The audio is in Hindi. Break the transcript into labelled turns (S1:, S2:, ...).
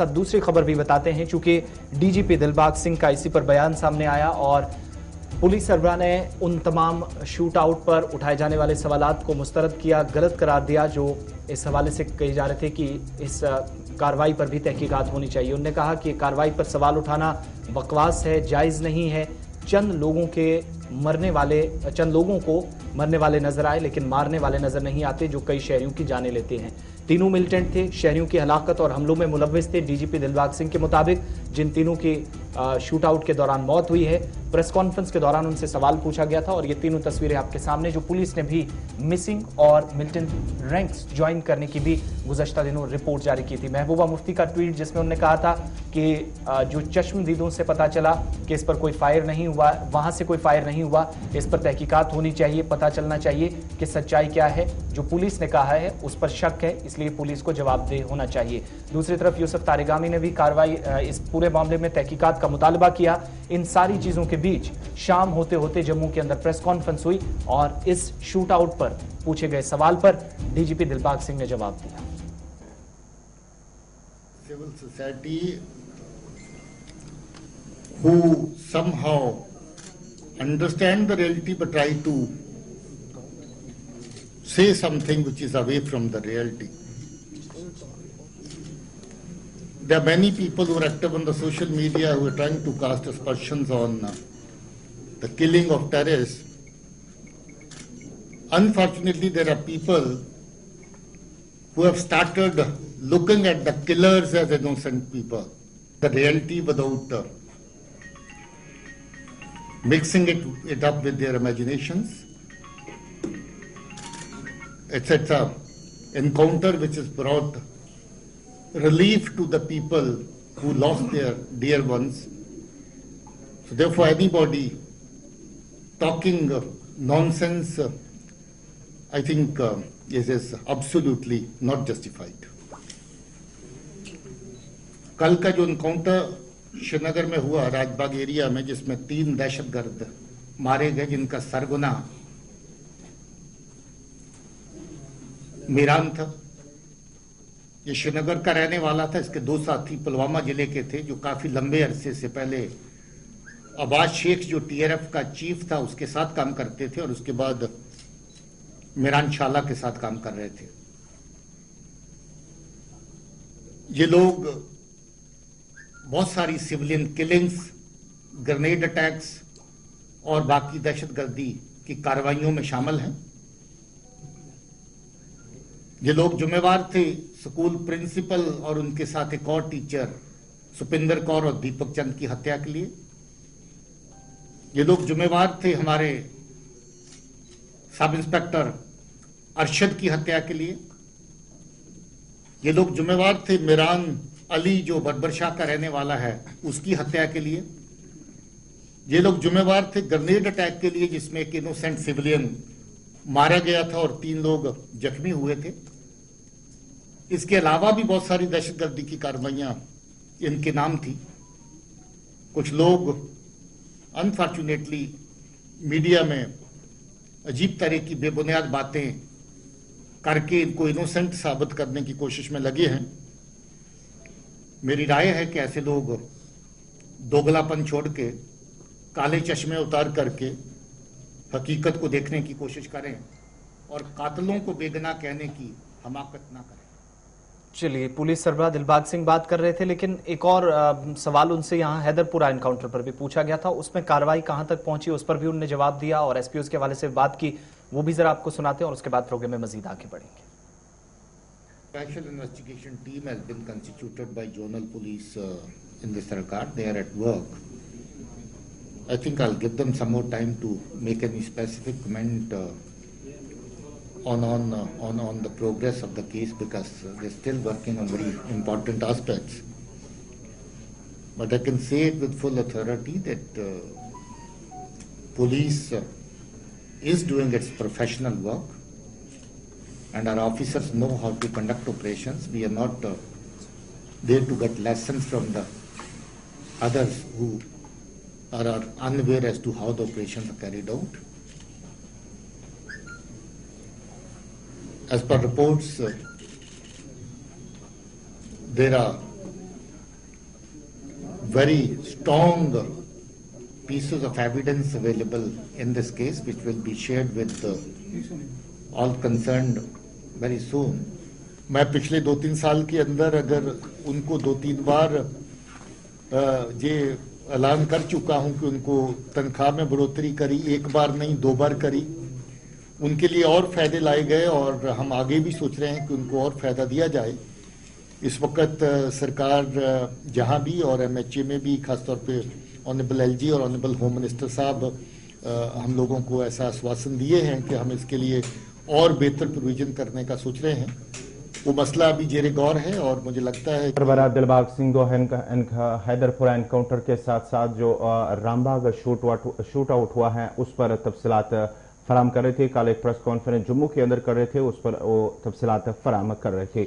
S1: साथ दूसरी खबर भी बताते हैं, चूंकि डीजीपी दिलबाग सिंह का इसी पर बयान सामने आया और पुलिस सरबराह ने उन तमाम शूट आउट पर उठाए जाने वाले सवालात को मुस्तरद किया, गलत करार दिया, जो इस हवाले से कहे जा रहे थे कि इस कार्रवाई पर भी तहकीकात होनी चाहिए। उन्होंने कहा कि कार्रवाई पर सवाल उठाना बकवास है, जायज़ नहीं है। चंद लोगों को मरने वाले नजर आए, लेकिन मारने वाले नजर नहीं आते, जो कई शहरियों की जानें लेते हैं। तीनों मिलिटेंट थे, शहरियों की हलाकत और हमलों में मुलव्विस थे। डीजीपी दिलबाग सिंह के मुताबिक जिन तीनों की शूट आउट के दौरान मौत हुई है, प्रेस कॉन्फ्रेंस के दौरान उनसे सवाल पूछा गया था और ये तीनों तस्वीरें आपके सामने, जो पुलिस ने भी मिसिंग और मिलिटेंट रैंक्स ज्वाइन करने की भी गुज़श्ता दिनों रिपोर्ट जारी की थी। महबूबा मुफ्ती का ट्वीट, जिसमें उन्होंने कहा था कि जो चश्मदीदों से पता चला कि इस पर कोई फायर नहीं हुआ, वहां से कोई फायर नहीं हुआ, इस पर तहकीकात होनी चाहिए, पता चलना चाहिए कि सच्चाई क्या है। जो पुलिस ने कहा है उस पर शक है, इसलिए पुलिस को जवाबदेह होना चाहिए। दूसरी तरफ यूसुफ तारिगामी ने भी कार्रवाई, इस पूरे मामले में तहकीकात का मुतालबा किया। इन सारी चीजों के बीच शाम होते होते जम्मू के अंदर प्रेस कॉन्फ्रेंस हुई और इस शूट आउट पर पूछे गए सवाल पर डीजीपी दिलबाग सिंह ने जवाब दिया।
S2: Civil society who somehow understand the reality but try to say something which is away from the reality. There are many people who are active on the social media who are trying to cast aspersions on the killing of terrorists. Unfortunately, there are people who have started looking at the killers as innocent people, the reality without mixing it up with their imaginations. It's an encounter which has brought relief to the people who lost their dear ones. So therefore, anybody talking nonsense, I think is absolutely not justified. कल का जो एनकाउंटर श्रीनगर में हुआ, राजबाग एरिया में, जिसमें 3 दहशतगर्द मारे गए, जिनका सरगना मीरान था। ये श्रीनगर का रहने वाला था। इसके 2 साथी पुलवामा जिले के थे, जो काफी लंबे अरसे से पहले अब्बास शेख, जो टीआरएफ का चीफ था, उसके साथ काम करते थे और उसके बाद मीरान शाला के साथ काम कर रहे थे। ये लोग बहुत सारी सिविलियन किलिंग्स, ग्रेनेड अटैक्स और बाकी दहशतगर्दी की कार्रवाइयों में शामिल हैं। ये लोग जिम्मेवार थे स्कूल प्रिंसिपल और उनके साथ एक और टीचर सुपिंदर कौर और दीपक चंद की हत्या के लिए। ये लोग जिम्मेवार थे हमारे सब इंस्पेक्टर अरशद की हत्या के लिए। ये लोग जिम्मेवार थे मीरान अली, जो बरबरशाह का रहने वाला है, उसकी हत्या के लिए। ये लोग जिम्मेवार थे ग्रेनेड अटैक के लिए, जिसमें एक इनोसेंट सिविलियन मारा गया था और 3 लोग जख्मी हुए थे। इसके अलावा भी बहुत सारी दहशतगर्दी की कार्रवाइयां इनके नाम थी। कुछ लोग अनफॉर्चुनेटली मीडिया में अजीब तरह की बेबुनियाद बातें करके इनको इनोसेंट साबित करने की कोशिश में लगे हैं। मेरी राय है कि ऐसे लोग दोगलापन छोड़ के, काले चश्मे उतार करके हकीकत को देखने की कोशिश करें और कातलों को बेगुनाह कहने की हमाकत ना करें।
S1: चलिए, पुलिस सरबराह दिलबाग सिंह बात कर रहे थे, लेकिन एक और सवाल उनसे यहाँ हैदरपुरा एनकाउंटर पर भी पूछा गया था। उसमें कार्रवाई कहां तक पहुंची, उस पर भी उन्होंने जवाब दिया और एसपीओ के हवाले से बात की। वो भी जरा आपको सुनाते हैं और उसके बाद प्रोग्राम में मजीद आगे बढ़ेंगे।
S2: Special investigation team has been constituted by zonal police in this regard. They are at work. I think I'll give them some more time to make any specific comment on the progress of the case, because they're still working on very important aspects. But I can say it with full authority that police is doing its professional work, and our officers know how to conduct operations. We are not there to get lessons from the others who are unaware as to how the operations are carried out. As per reports, there are very strong pieces of evidence available in this case, which will be shared with all concerned very soon. मैं पिछले 2-3 साल के अंदर अगर उनको 2-3 बार ये ऐलान कर चुका हूं कि उनको तनख्वाह में बढ़ोतरी करी, एक बार नहीं 2 बार करी, उनके लिए और फायदे लाए गए और हम आगे भी सोच रहे हैं कि उनको और फायदा दिया जाए। इस वक्त सरकार जहां भी और एमएचए में भी खासतौर पे ऑनरेबल एलजी और ऑनरेबल होम मिनिस्टर साहब हम लोगों को ऐसा आश्वासन दिए हैं कि हम इसके लिए और बेहतर प्रोविजन करने का सोच रहे हैं। वो मसला अभी जेरे गौर है और मुझे लगता है
S3: सरबराह दिलबाग सिंह हैदरपुर एनकाउंटर के साथ साथ जो रामबाग शूट आउट हुआ है उस पर तफसीलात फराम कर रहे थे। कल एक प्रेस कॉन्फ्रेंस जम्मू के अंदर कर रहे थे, उस पर वो तफसीलात फराम कर रहे थे।